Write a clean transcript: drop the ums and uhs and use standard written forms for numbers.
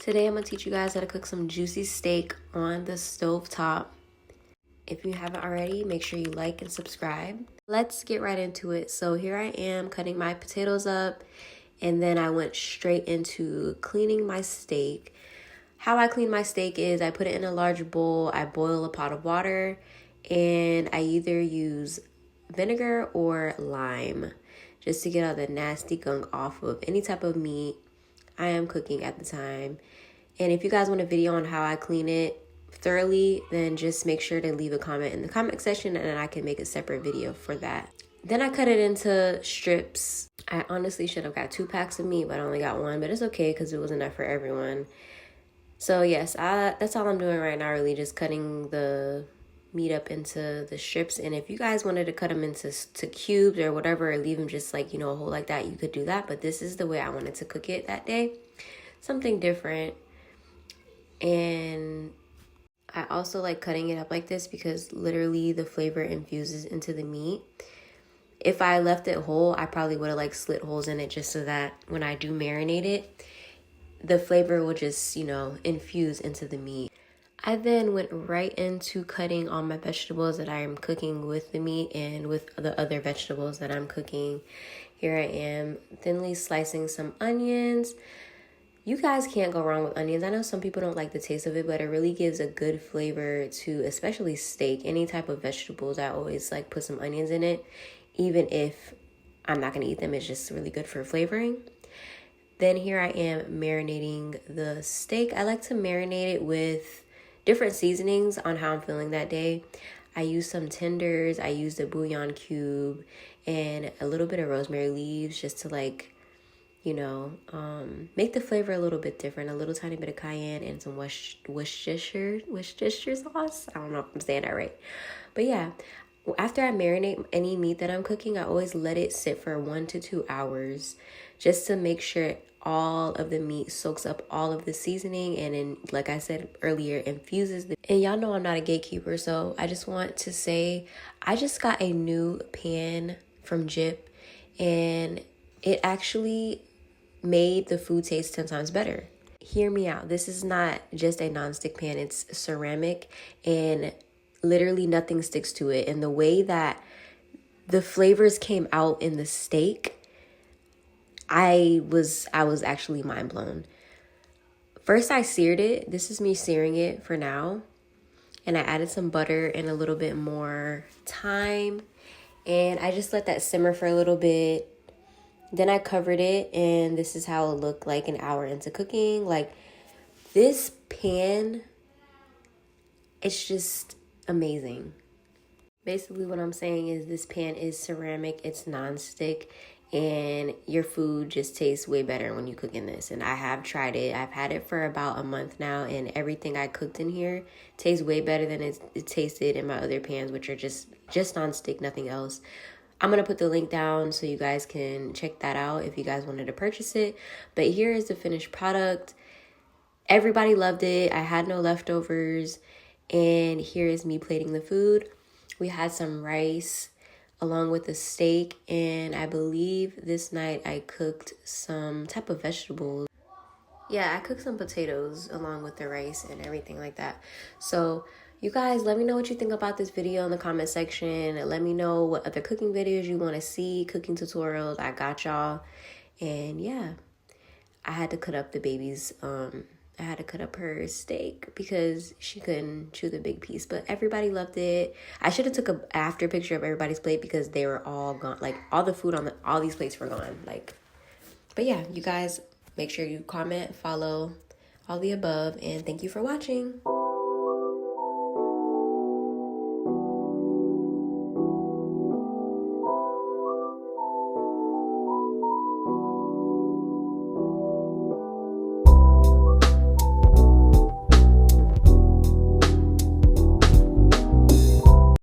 Today I'm going to teach you guys how to cook some juicy steak on the stove top. If you haven't already, make sure you like and subscribe. Let's get right into it. So here I am cutting my potatoes up, and then I went straight into cleaning my steak. How I clean my steak is I put it in a large bowl, I boil a pot of water, and I either use vinegar or lime just to get all the nasty gunk off of any type of meat I am cooking at the time. And if you guys want a video on how I clean it thoroughly, then just make sure to leave a comment in the comment section and I can make a separate video for that. Then I cut it into strips. I honestly should have got 2 packs of meat, but I only got 1, but it's okay because it was enough for everyone. So yes, that's all I'm doing right now, really, just cutting the meat up into the strips. And if you guys wanted to cut them into cubes or whatever, or leave them just like, a whole like that, you could do that. But this is the way I wanted to cook it that day. Something different. And I also like cutting it up like this because literally the flavor infuses into the meat. If I left it whole, I probably would have like slit holes in it just so that when I do marinate it, the flavor will just, infuse into the meat. I then went right into cutting all my vegetables that I am cooking with the meat and with the other vegetables that I'm cooking. Here I am thinly slicing some onions. You guys can't go wrong with onions. I know some people don't like the taste of it, but it really gives a good flavor to especially steak. Any type of vegetables, I always like put some onions in it. Even if I'm not going to eat them, it's just really good for flavoring. Then here I am marinating the steak. I like to marinate it with different seasonings on how I'm feeling that day. I use some tenders. I used a bouillon cube and a little bit of rosemary leaves just to make the flavor a little bit different. A little tiny bit of cayenne and some Worcestershire sauce. I don't know if I'm saying that right. But yeah, after I marinate any meat that I'm cooking, I always let it sit for 1 to 2 hours just to make sure all of the meat soaks up all of the seasoning and then, like I said earlier, infuses the. And y'all know I'm not a gatekeeper, so I just want to say I just got a new pan from GIPPS and it actually made the food taste 10 times better. Hear me out. This is not just a nonstick pan, it's ceramic and literally nothing sticks to it. And the way that the flavors came out in the steak, I was actually mind blown. First I seared it. This is me searing it for now. And I added some butter and a little bit more thyme. And I just let that simmer for a little bit. Then I covered it and this is how it looked like an hour into cooking. Like this pan, it's just amazing. Basically what I'm saying is this pan is ceramic, it's non-stick, and your food just tastes way better when you cook in this. And I have tried it. I've had it for about a month now, and everything I cooked in here tastes way better than it tasted in my other pans, which are just non-stick, nothing else. I'm going to put the link down so you guys can check that out if you guys wanted to purchase it. But here is the finished product. Everybody loved it. I had no leftovers. And here is me plating the food. We had some rice along with the steak. And I believe this night I cooked some type of vegetables. Yeah, I cooked some potatoes along with the rice and everything like that. So you guys, let me know what you think about this video in the comment section. Let me know what other cooking videos you want to see, cooking tutorials. I got y'all. And yeah, I had to cut up the baby's, I had to cut up her steak because she couldn't chew the big piece. But everybody loved it. I should have took an after picture of everybody's plate because they were all gone. Like all the food on all these plates were gone. But yeah, you guys, make sure you comment, follow, all the above, and thank you for watching.